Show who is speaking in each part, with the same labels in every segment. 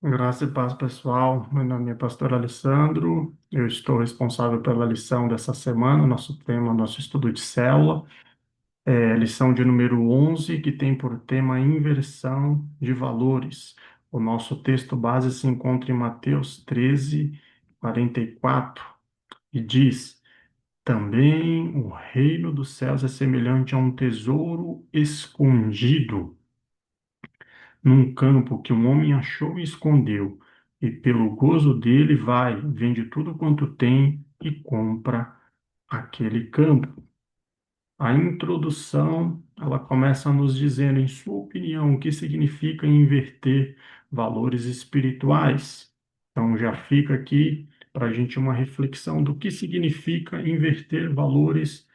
Speaker 1: Graça e paz, pessoal. Meu nome é Pastor Alessandro. Eu estou responsável pela lição dessa semana, nosso tema, nosso estudo de célula, lição de número 11, que tem por tema inversão de valores. O nosso texto base se encontra em Mateus 13, 44, e diz: Também o reino dos céus é semelhante a um tesouro escondido num campo que um homem achou e escondeu, e pelo gozo dele vai, vende tudo quanto tem e compra aquele campo. A introdução, ela começa nos dizendo, em sua opinião, o que significa inverter valores espirituais. Então já fica aqui para a gente uma reflexão do que significa inverter valores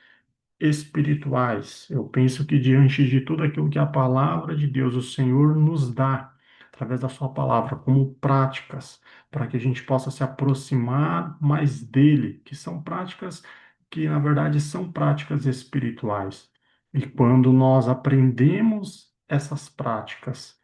Speaker 1: espirituais. Eu penso que diante de tudo aquilo que a palavra de Deus, o Senhor, nos dá, através da sua palavra, como práticas, para que a gente possa se aproximar mais dele, que são práticas que, na verdade, são práticas espirituais. E quando nós aprendemos essas práticas,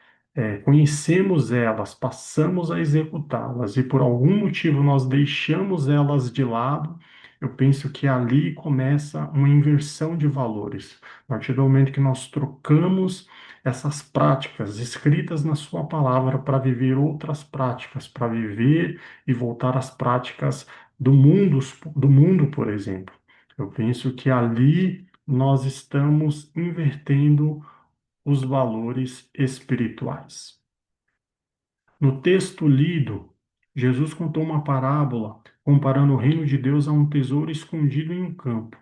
Speaker 1: conhecemos elas, passamos a executá-las e por algum motivo nós deixamos elas de lado, eu penso que ali começa uma inversão de valores. A partir do momento que nós trocamos essas práticas escritas na Sua palavra para viver outras práticas, para viver e voltar às práticas do mundo, por exemplo. Eu penso que ali nós estamos invertendo os valores espirituais. No texto lido, Jesus contou uma parábola comparando o reino de Deus a um tesouro escondido em um campo.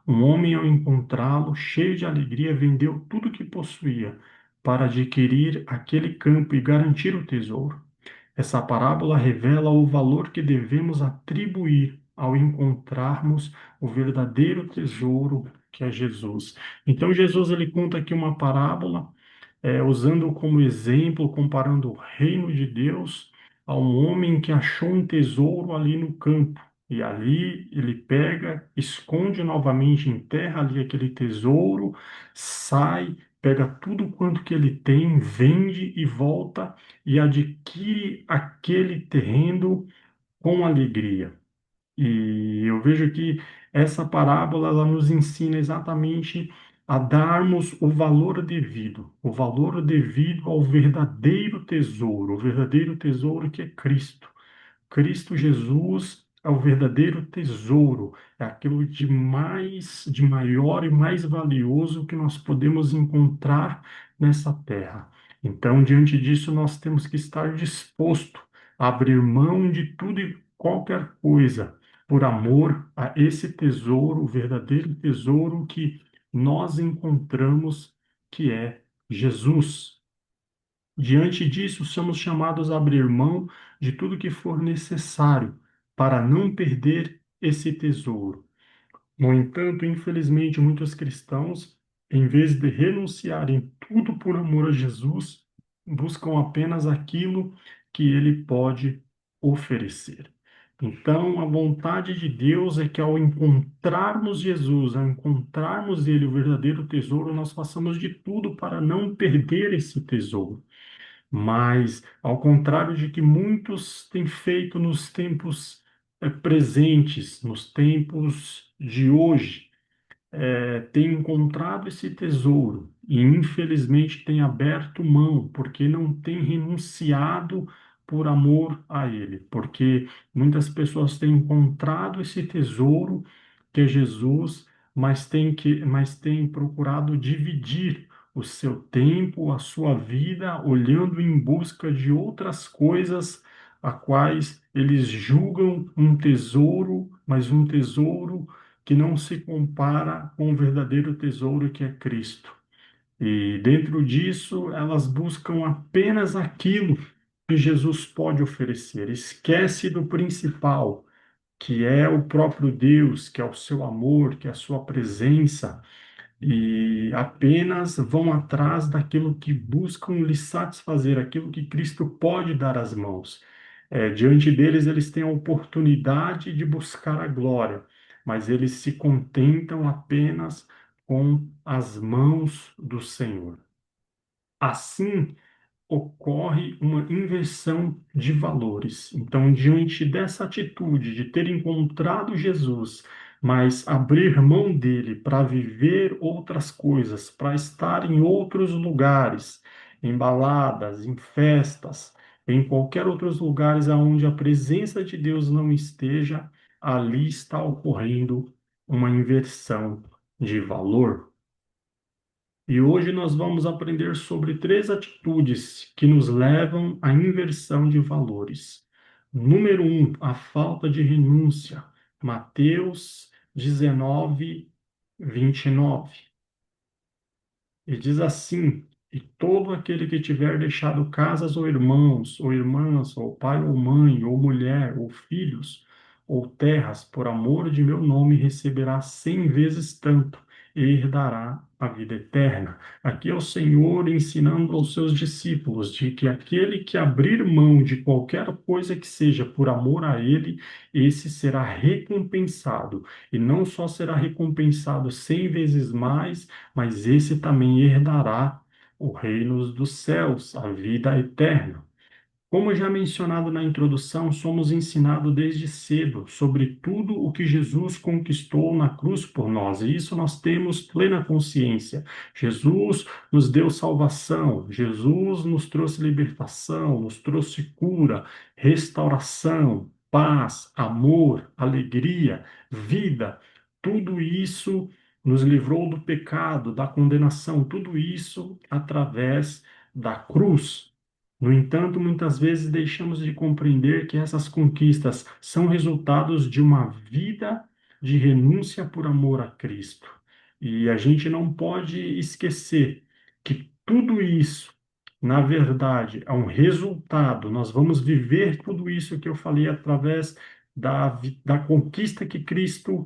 Speaker 1: Um homem, ao encontrá-lo, cheio de alegria, vendeu tudo o que possuía para adquirir aquele campo e garantir o tesouro. Essa parábola revela o valor que devemos atribuir ao encontrarmos o verdadeiro tesouro que é Jesus. Então, Jesus ele conta aqui uma parábola usando como exemplo, comparando o reino de Deus a um homem que achou um tesouro ali no campo. E ali ele pega, esconde novamente, enterra ali aquele tesouro, sai, pega tudo quanto que ele tem, vende e volta e adquire aquele terreno com alegria. E eu vejo que essa parábola ela nos ensina exatamente a darmos o valor devido ao verdadeiro tesouro que é Cristo. Cristo Jesus é o verdadeiro tesouro, é aquilo de mais, de maior e mais valioso que nós podemos encontrar nessa terra. Então, diante disso, nós temos que estar disposto a abrir mão de tudo e qualquer coisa por amor a esse tesouro, o verdadeiro tesouro que nós encontramos, que é Jesus. Diante disso, somos chamados a abrir mão de tudo que for necessário para não perder esse tesouro. No entanto, infelizmente, muitos cristãos, em vez de renunciarem tudo por amor a Jesus, buscam apenas aquilo que ele pode oferecer. Então, a vontade de Deus é que ao encontrarmos Jesus, ao encontrarmos Ele, o verdadeiro tesouro, nós façamos de tudo para não perder esse tesouro. Mas, ao contrário de que muitos têm feito nos tempos presentes, nos tempos de hoje, tem encontrado esse tesouro e, infelizmente, tem aberto mão, porque não tem renunciado por amor a ele. Porque muitas pessoas têm encontrado esse tesouro, que é Jesus, mas têm procurado dividir o seu tempo, a sua vida, olhando em busca de outras coisas, a quais eles julgam um tesouro, mas um tesouro que não se compara com o verdadeiro tesouro que é Cristo. E dentro disso, elas buscam apenas aquilo que Jesus pode oferecer. Esquece do principal, que é o próprio Deus, que é o seu amor, que é a sua presença, e apenas vão atrás daquilo que buscam lhe satisfazer, aquilo que Cristo pode dar às mãos. Diante deles, eles têm a oportunidade de buscar a glória, mas eles se contentam apenas com as mãos do Senhor. Assim, ocorre uma inversão de valores. Então, diante dessa atitude de ter encontrado Jesus, mas abrir mão dele para viver outras coisas, para estar em outros lugares, em baladas, em festas, em qualquer outros lugares aonde a presença de Deus não esteja, ali está ocorrendo uma inversão de valor. E hoje nós vamos aprender sobre três atitudes que nos levam à inversão de valores. Número um, a falta de renúncia. Mateus 19, 29. E diz assim: E todo aquele que tiver deixado casas ou irmãos, ou irmãs, ou pai ou mãe, ou mulher, ou filhos, ou terras, por amor de meu nome, receberá 100 vezes tanto e herdará a vida eterna. Aqui é o Senhor ensinando aos seus discípulos de que aquele que abrir mão de qualquer coisa que seja por amor a Ele, esse será recompensado. E não só será recompensado 100 vezes mais, mas esse também herdará o reino dos céus, a vida eterna. Como já mencionado na introdução, somos ensinados desde cedo sobre tudo o que Jesus conquistou na cruz por nós, e isso nós temos plena consciência. Jesus nos deu salvação, Jesus nos trouxe libertação, nos trouxe cura, restauração, paz, amor, alegria, vida. Tudo isso nos livrou do pecado, da condenação, tudo isso através da cruz. No entanto, muitas vezes deixamos de compreender que essas conquistas são resultados de uma vida de renúncia por amor a Cristo. E a gente não pode esquecer que tudo isso, na verdade, é um resultado. Nós vamos viver tudo isso que eu falei através da conquista que Cristo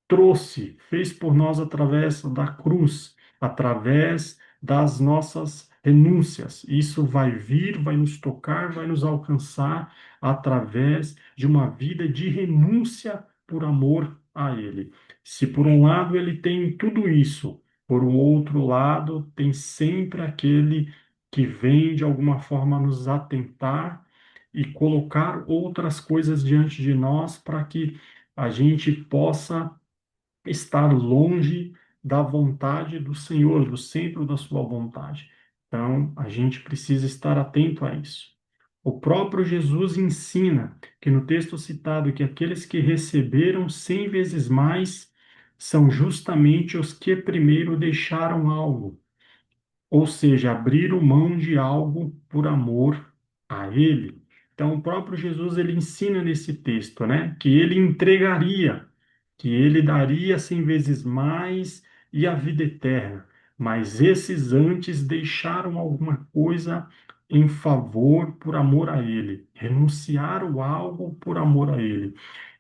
Speaker 1: trouxe, fez por nós através da cruz, através das nossas renúncias. Isso vai vir, vai nos tocar, vai nos alcançar através de uma vida de renúncia por amor a Ele. Se por um lado ele tem tudo isso, por um outro lado tem sempre aquele que vem de alguma forma nos atentar e colocar outras coisas diante de nós para que a gente possa estar longe da vontade do Senhor, do centro da sua vontade. Então, a gente precisa estar atento a isso. O próprio Jesus ensina que no texto citado que aqueles que receberam 100 vezes mais são justamente os que primeiro deixaram algo, ou seja, abriram mão de algo por amor a Ele. Então, o próprio Jesus ele ensina nesse texto, né, que ele entregaria, que ele daria 100 vezes mais e a vida eterna. Mas esses antes deixaram alguma coisa em favor por amor a Ele, renunciaram algo por amor a Ele.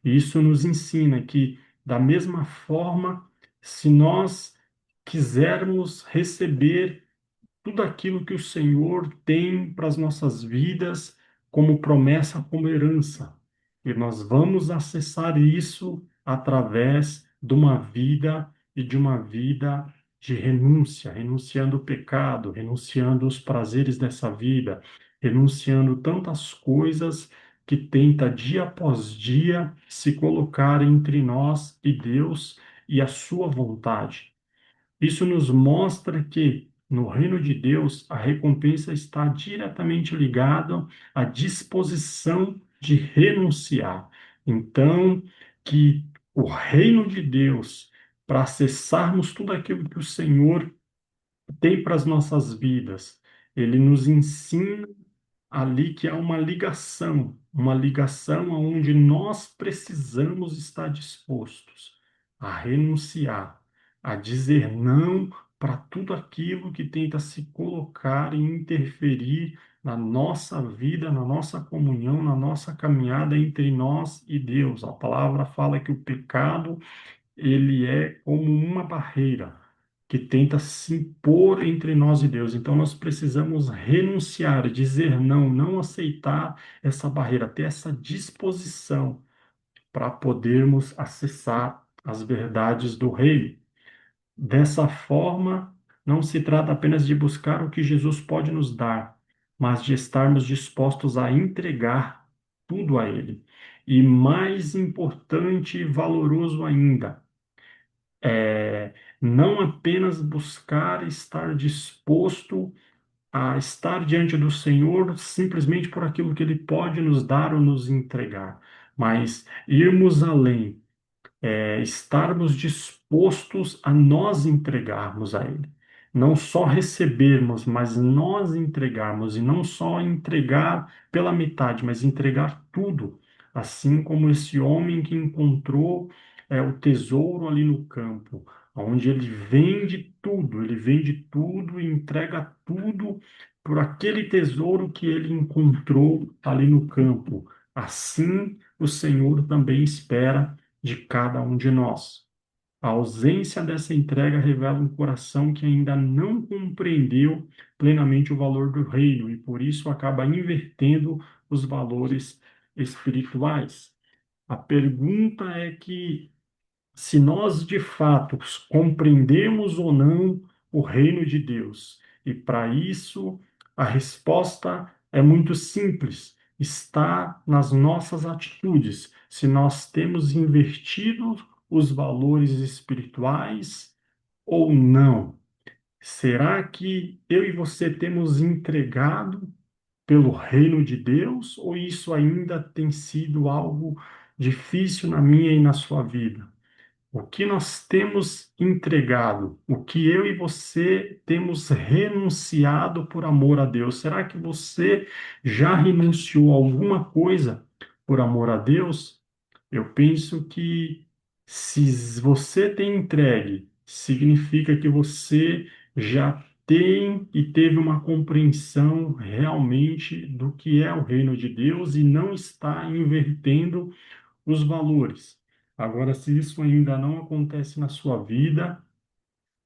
Speaker 1: Isso nos ensina que, da mesma forma, se nós quisermos receber tudo aquilo que o Senhor tem para as nossas vidas como promessa, como herança. E nós vamos acessar isso através de uma vida e de uma vida de renúncia, renunciando o pecado, renunciando os prazeres dessa vida, renunciando tantas coisas que tenta dia após dia se colocar entre nós e Deus e a sua vontade. Isso nos mostra que no reino de Deus a recompensa está diretamente ligada à disposição de renunciar. Então, que o reino de Deus, para acessarmos tudo aquilo que o Senhor tem para as nossas vidas, ele nos ensina ali que há uma ligação onde nós precisamos estar dispostos a renunciar, a dizer não para tudo aquilo que tenta se colocar e interferir na nossa vida, na nossa comunhão, na nossa caminhada entre nós e Deus. A palavra fala que o pecado ele é como uma barreira que tenta se impor entre nós e Deus. Então nós precisamos renunciar, dizer não, não aceitar essa barreira, ter essa disposição para podermos acessar as verdades do Rei. Dessa forma, não se trata apenas de buscar o que Jesus pode nos dar, mas de estarmos dispostos a entregar tudo a Ele. E mais importante e valoroso ainda, é não apenas buscar estar disposto a estar diante do Senhor simplesmente por aquilo que Ele pode nos dar ou nos entregar, mas irmos além, estarmos dispostos a nós entregarmos a Ele. Não só recebermos, mas nós entregarmos, e não só entregar pela metade, mas entregar tudo. Assim como esse homem que encontrou o tesouro ali no campo, onde ele vende tudo e entrega tudo por aquele tesouro que ele encontrou ali no campo. Assim, o Senhor também espera de cada um de nós. A ausência dessa entrega revela um coração que ainda não compreendeu plenamente o valor do reino e por isso acaba invertendo os valores espirituais. A pergunta é que se nós de fato compreendemos ou não o reino de Deus. E para isso, a resposta é muito simples, está nas nossas atitudes. Se nós temos invertido os valores espirituais ou não. Será que eu e você temos entregado pelo reino de Deus ou isso ainda tem sido algo difícil na minha e na sua vida? O que nós temos entregado, o que eu e você temos renunciado por amor a Deus? Será que você já renunciou a alguma coisa por amor a Deus? Eu penso que se você tem entregue, significa que você já tem e teve uma compreensão realmente do que é o reino de Deus e não está invertendo os valores. Agora, se isso ainda não acontece na sua vida,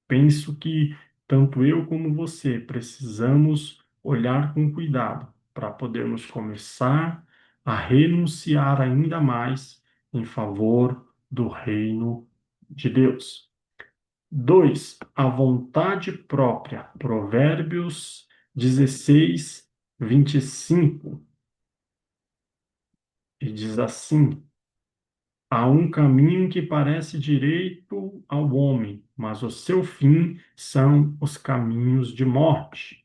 Speaker 1: penso que tanto eu como você precisamos olhar com cuidado para podermos começar a renunciar ainda mais em favor do reino de Deus. 2, a vontade própria. Provérbios 16, 25. E diz assim: há um caminho que parece direito ao homem, mas o seu fim são os caminhos de morte.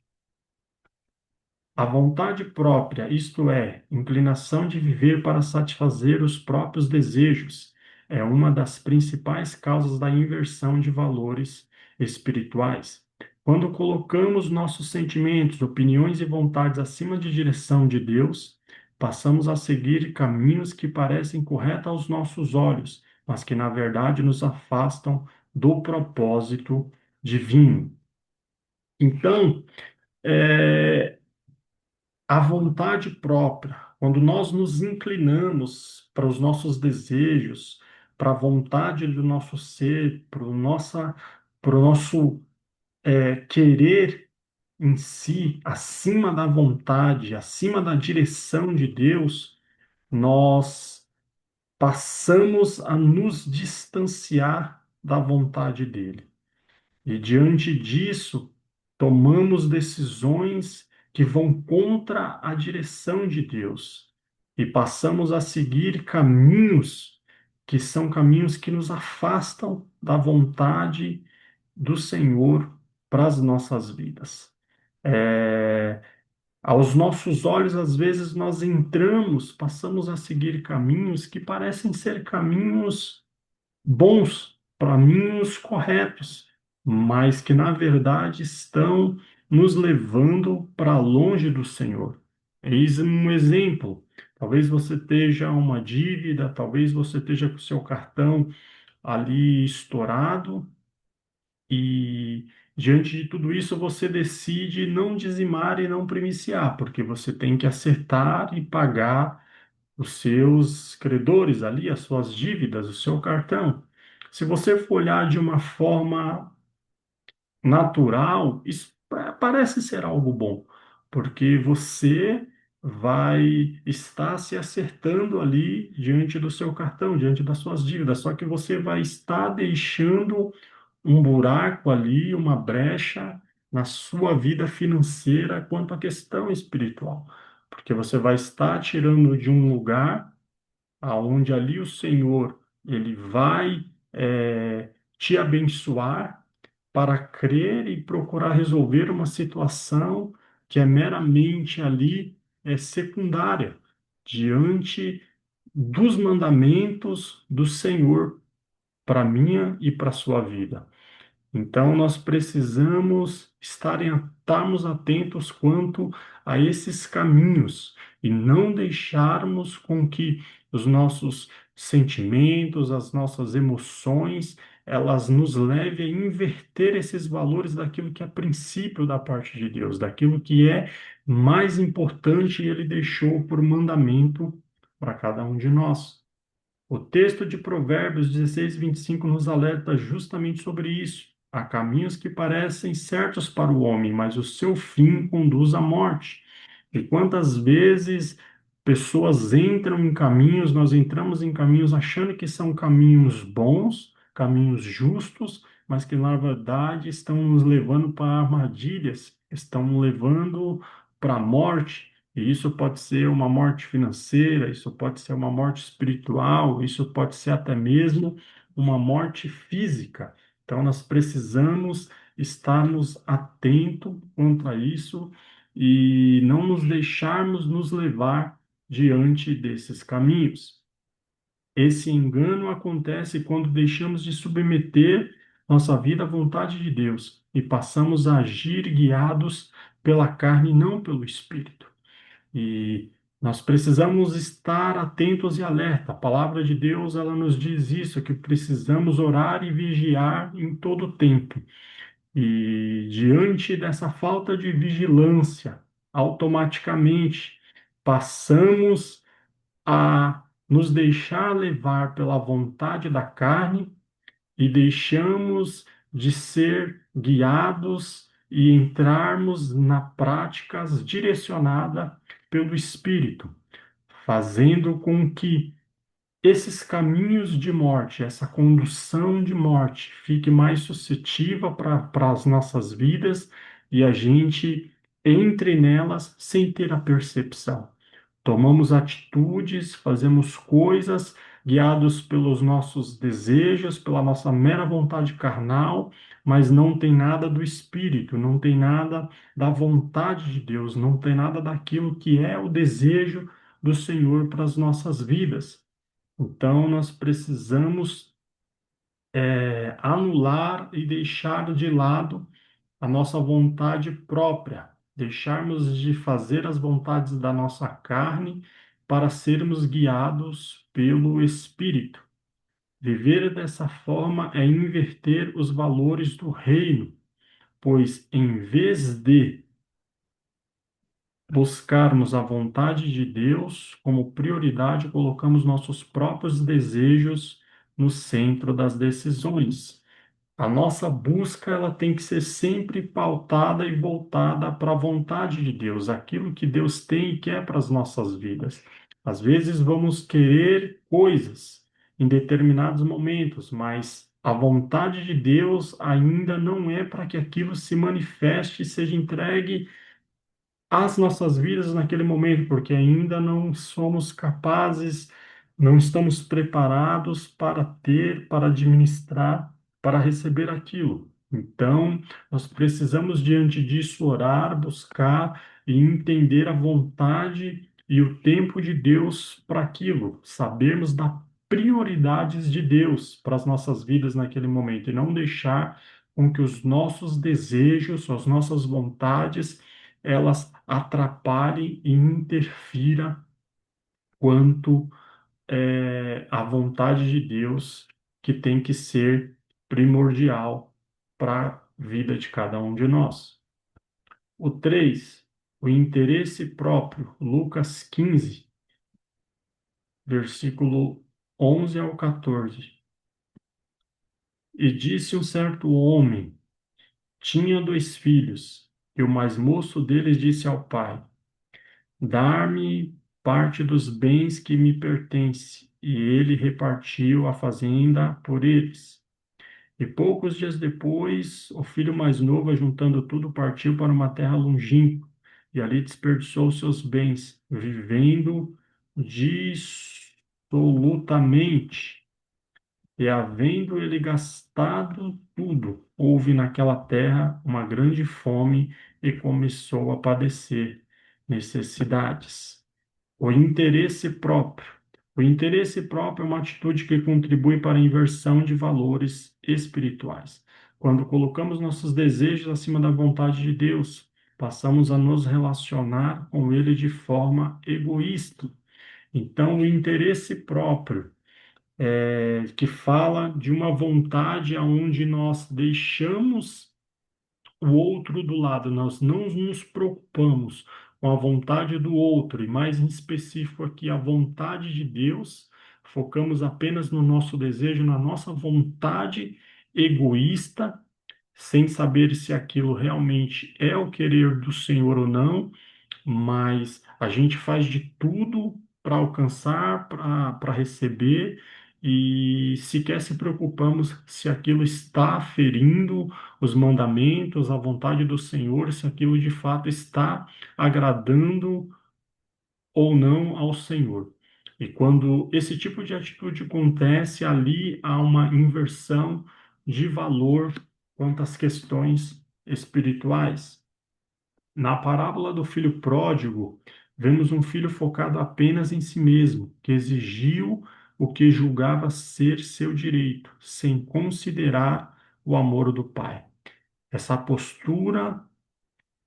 Speaker 1: A vontade própria, isto é, inclinação de viver para satisfazer os próprios desejos, é uma das principais causas da inversão de valores espirituais. Quando colocamos nossos sentimentos, opiniões e vontades acima de direção de Deus, passamos a seguir caminhos que parecem corretos aos nossos olhos, mas que na verdade nos afastam do propósito divino. Então, é, a vontade própria, quando nós nos inclinamos para os nossos desejos, para a vontade do nosso ser, para o nosso querer em si, acima da vontade, acima da direção de Deus, nós passamos a nos distanciar da vontade dele. E diante disso, tomamos decisões que vão contra a direção de Deus e passamos a seguir caminhos que são caminhos que nos afastam da vontade do Senhor para as nossas vidas. Aos nossos olhos, às vezes, nós entramos, passamos a seguir caminhos que parecem ser caminhos bons, caminhos corretos, mas que na verdade estão nos levando para longe do Senhor. Eis um exemplo. Talvez você esteja uma dívida, talvez você esteja com o seu cartão ali estourado e diante de tudo isso você decide não dizimar e não primiciar, porque você tem que acertar e pagar os seus credores ali, as suas dívidas, o seu cartão. Se você for olhar de uma forma natural, isso parece ser algo bom, porque você vai estar se acertando ali diante do seu cartão, diante das suas dívidas, só que você vai estar deixando um buraco ali, uma brecha na sua vida financeira quanto à questão espiritual, porque você vai estar tirando de um lugar aonde ali o Senhor ele vai te abençoar para crer e procurar resolver uma situação que é meramente ali secundária diante dos mandamentos do Senhor para minha e para sua vida. Então, nós precisamos estarmos atentos quanto a esses caminhos e não deixarmos com que os nossos sentimentos, as nossas emoções, elas nos levem a inverter esses valores daquilo que é princípio da parte de Deus, daquilo que é mais importante e Ele deixou por mandamento para cada um de nós. O texto de Provérbios 16:25 nos alerta justamente sobre isso. Há caminhos que parecem certos para o homem, mas o seu fim conduz à morte. E quantas vezes pessoas entram em caminhos, nós entramos em caminhos achando que são caminhos bons, caminhos justos, mas que na verdade estão nos levando para armadilhas, estão levando para a morte. E isso pode ser uma morte financeira, isso pode ser uma morte espiritual, isso pode ser até mesmo uma morte física. Então, nós precisamos estarmos atentos quanto a isso e não nos deixarmos nos levar diante desses caminhos. Esse engano acontece quando deixamos de submeter nossa vida à vontade de Deus e passamos a agir guiados pela carne, e não pelo Espírito. E nós precisamos estar atentos e alerta. A palavra de Deus, ela nos diz isso, que precisamos orar e vigiar em todo o tempo. E diante dessa falta de vigilância, automaticamente passamos a nos deixar levar pela vontade da carne e deixamos de ser guiados e entrarmos na prática direcionada pelo Espírito, fazendo com que esses caminhos de morte, essa condução de morte, fique mais suscetível para as nossas vidas e a gente entre nelas sem ter a percepção. Tomamos atitudes, fazemos coisas guiados pelos nossos desejos, pela nossa mera vontade carnal, mas não tem nada do Espírito, não tem nada da vontade de Deus, não tem nada daquilo que é o desejo do Senhor para as nossas vidas. Então, nós precisamos anular e deixar de lado a nossa vontade própria, deixarmos de fazer as vontades da nossa carne para sermos guiados pelo Espírito. Viver dessa forma é inverter os valores do reino, pois em vez de buscarmos a vontade de Deus como prioridade, colocamos nossos próprios desejos no centro das decisões. A nossa busca ela tem que ser sempre pautada e voltada para a vontade de Deus, aquilo que Deus tem e quer para as nossas vidas. Às vezes vamos querer coisas em determinados momentos, mas a vontade de Deus ainda não é para que aquilo se manifeste e seja entregue as nossas vidas naquele momento, porque ainda não somos capazes, não estamos preparados para ter, para administrar, para receber aquilo. Então, nós precisamos, diante disso, orar, buscar e entender a vontade e o tempo de Deus para aquilo, sabermos das prioridades de Deus para as nossas vidas naquele momento e não deixar com que os nossos desejos, as nossas vontades, elas atrapalhem e interfira quanto à vontade de Deus, que tem que ser primordial para a vida de cada um de nós. O 3, o interesse próprio, Lucas 15, versículo 11 ao 14. E disse um certo homem, tinha 2 filhos, e o mais moço deles disse ao pai: dar-me parte dos bens que me pertence. E ele repartiu a fazenda por eles. E poucos dias depois, o filho mais novo, ajuntando tudo, partiu para uma terra longínqua e ali desperdiçou seus bens, vivendo dissolutamente. E havendo ele gastado tudo, houve naquela terra uma grande fome e começou a padecer necessidades. O interesse próprio. O interesse próprio é uma atitude que contribui para a inversão de valores espirituais. Quando colocamos nossos desejos acima da vontade de Deus, passamos a nos relacionar com Ele de forma egoísta. Então, o interesse próprio que fala de uma vontade aonde nós deixamos o outro do lado, nós não nos preocupamos com a vontade do outro, e mais em específico aqui a vontade de Deus, focamos apenas no nosso desejo, na nossa vontade egoísta, sem saber se aquilo realmente é o querer do Senhor ou não, mas a gente faz de tudo para alcançar, para receber, e sequer se preocupamos se aquilo está ferindo os mandamentos, a vontade do Senhor, se aquilo de fato está agradando ou não ao Senhor. E quando esse tipo de atitude acontece, ali há uma inversão de valor quanto às questões espirituais. Na parábola do filho pródigo, vemos um filho focado apenas em si mesmo, que exigiu o que julgava ser seu direito, sem considerar o amor do pai. Essa postura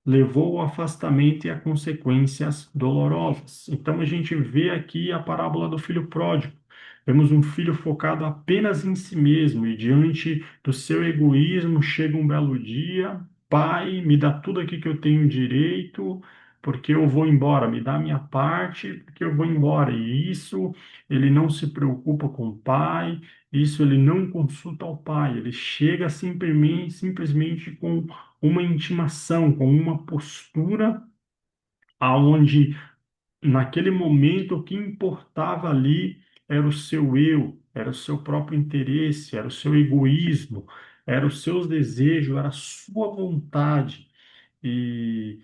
Speaker 1: levou ao afastamento e a consequências dolorosas. Então a gente vê aqui a parábola do filho pródigo. Vemos um filho focado apenas em si mesmo e diante do seu egoísmo chega um belo dia, pai, me dá tudo aqui que eu tenho direito, porque eu vou embora, me dá a minha parte, porque eu vou embora. E isso ele não se preocupa com o pai, isso ele não consulta ao pai, ele chega simplesmente com uma intimação, com uma postura aonde naquele momento o que importava ali era o seu eu, era o seu próprio interesse, era o seu egoísmo, era os seus desejos, era a sua vontade. E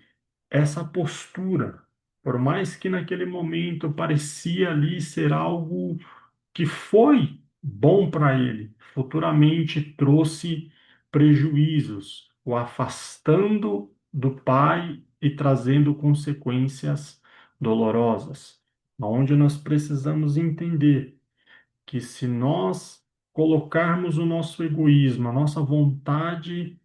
Speaker 1: essa postura, por mais que naquele momento parecia ali ser algo que foi bom para ele, futuramente trouxe prejuízos, o afastando do pai e trazendo consequências dolorosas. Onde nós precisamos entender que se nós colocarmos o nosso egoísmo, a nossa vontade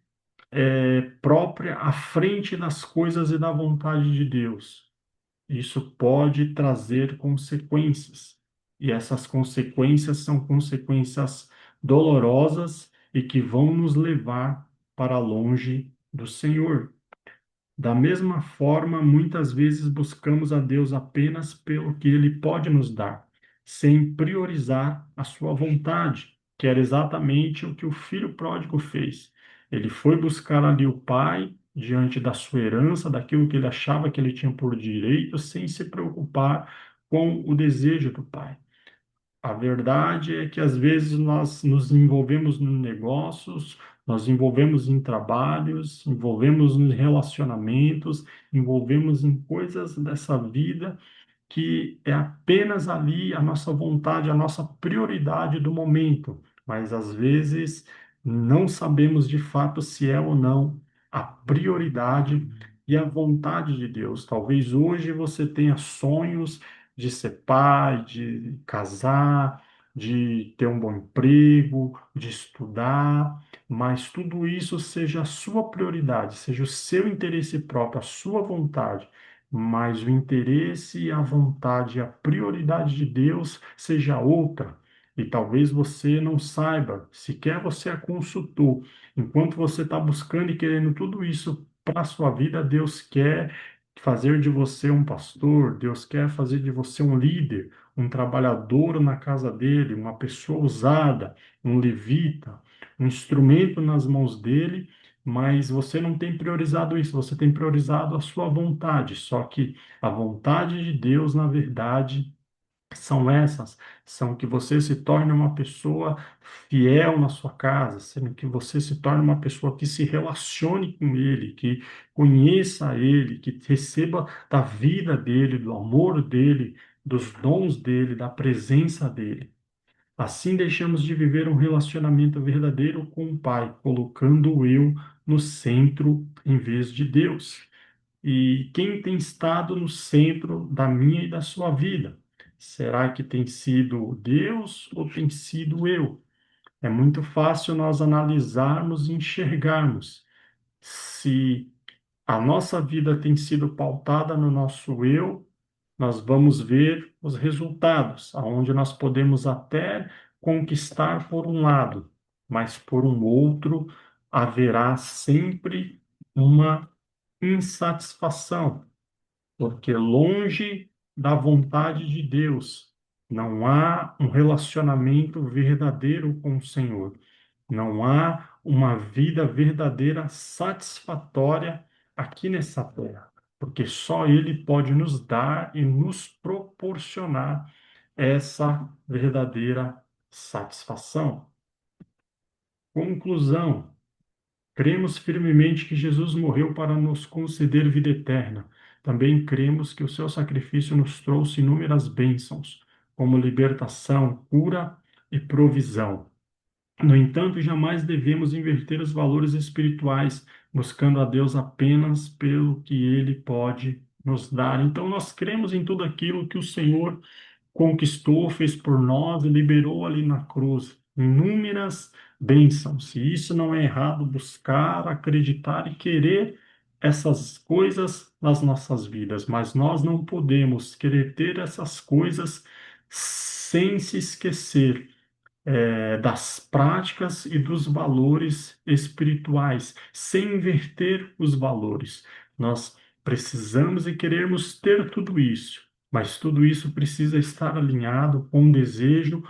Speaker 1: própria à frente das coisas e da vontade de Deus, isso pode trazer consequências. E essas consequências são consequências dolorosas e que vão nos levar para longe do Senhor. Da mesma forma, muitas vezes buscamos a Deus apenas pelo que Ele pode nos dar, sem priorizar a sua vontade, que era exatamente o que o filho pródigo fez. Ele foi buscar ali o pai, diante da sua herança, daquilo que ele achava que ele tinha por direito, sem se preocupar com o desejo do pai. A verdade é que às vezes nós nos envolvemos em negócios, nós envolvemos em trabalhos, envolvemos em relacionamentos, envolvemos em coisas dessa vida que é apenas ali a nossa vontade, a nossa prioridade do momento, mas às vezes não sabemos de fato se é ou não a prioridade e a vontade de Deus. Talvez hoje você tenha sonhos de ser pai, de casar, de ter um bom emprego, de estudar, mas tudo isso seja a sua prioridade, seja o seu interesse próprio, a sua vontade, mas o interesse e a vontade, a prioridade de Deus seja outra. E talvez você não saiba, sequer você a consultou. Enquanto você está buscando e querendo tudo isso para a sua vida, Deus quer fazer de você um pastor, Deus quer fazer de você um líder, um trabalhador na casa dele, uma pessoa usada, um levita, um instrumento nas mãos dele, mas você não tem priorizado isso, você tem priorizado a sua vontade. Só que a vontade de Deus, na verdade, são essas, são que você se torne uma pessoa fiel na sua casa, sendo que você se torne uma pessoa que se relacione com Ele, que conheça Ele, que receba da vida dele, do amor dele, dos dons dele, da presença dele. Assim deixamos de viver um relacionamento verdadeiro com o Pai, colocando o eu no centro em vez de Deus. E quem tem estado no centro da minha e da sua vida? Será que tem sido Deus ou tem sido eu? É muito fácil nós analisarmos e enxergarmos se a nossa vida tem sido pautada no nosso eu, nós vamos ver os resultados, aonde nós podemos até conquistar por um lado, mas por um outro haverá sempre uma insatisfação, porque longe da vontade de Deus não há um relacionamento verdadeiro com o Senhor. Não há uma vida verdadeira satisfatória aqui nessa terra, porque só Ele pode nos dar e nos proporcionar essa verdadeira satisfação. Conclusão: cremos firmemente que Jesus morreu para nos conceder vida eterna. Também cremos que o seu sacrifício nos trouxe inúmeras bênçãos, como libertação, cura e provisão. No entanto, jamais devemos inverter os valores espirituais, buscando a Deus apenas pelo que Ele pode nos dar. Então, nós cremos em tudo aquilo que o Senhor conquistou, fez por nós e liberou ali na cruz. Inúmeras bênçãos. E isso não é errado, buscar, acreditar e querer essas coisas nas nossas vidas, mas nós não podemos querer ter essas coisas sem se esquecer das práticas e dos valores espirituais, sem inverter os valores. Nós precisamos e queremos ter tudo isso, mas tudo isso precisa estar alinhado com o desejo,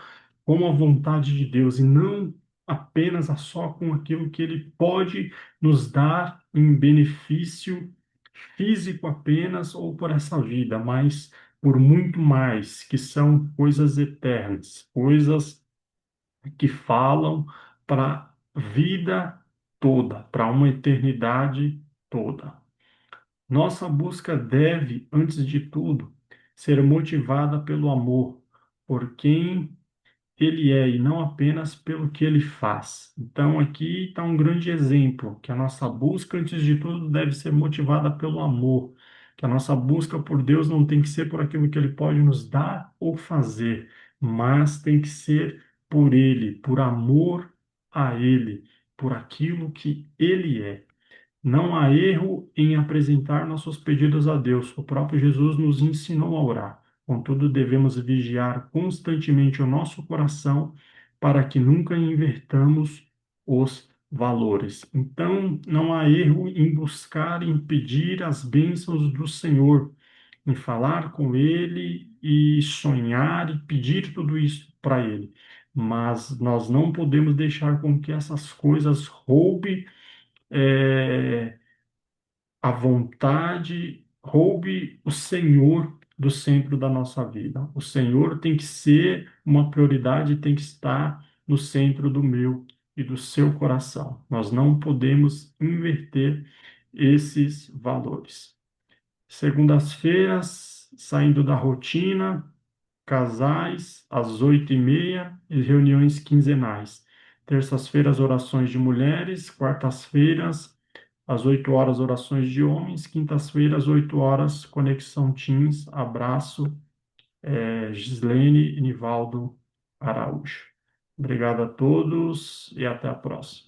Speaker 1: com a vontade de Deus, e não apenas a só com aquilo que Ele pode nos dar em benefício físico apenas ou por essa vida, mas por muito mais, que são coisas eternas, coisas que falam para a vida toda, para uma eternidade toda. Nossa busca deve, antes de tudo, ser motivada pelo amor por quem ele é e não apenas pelo que ele faz. Então, aqui está um grande exemplo, que a nossa busca, antes de tudo, deve ser motivada pelo amor, que a nossa busca por Deus não tem que ser por aquilo que ele pode nos dar ou fazer, mas tem que ser por ele, por amor a ele, por aquilo que ele é. Não há erro em apresentar nossos pedidos a Deus. O próprio Jesus nos ensinou a orar. Contudo, devemos vigiar constantemente o nosso coração para que nunca invertamos os valores. Então, não há erro em buscar, em pedir as bênçãos do Senhor, em falar com Ele e sonhar e pedir tudo isso para Ele. Mas nós não podemos deixar com que essas coisas roubem a vontade, roube o Senhor do centro da nossa vida. O Senhor tem que ser uma prioridade, tem que estar no centro do meu e do seu coração. Nós não podemos inverter esses valores. Segundas-feiras, saindo da rotina, casais, às 8h30 e reuniões quinzenais. Terças-feiras, orações de mulheres. Quartas-feiras, às 8 horas, orações de homens. Quintas-feiras, 8 horas, conexão Teams. Abraço, Gislene e Nivaldo Araújo. Obrigado a todos e até a próxima.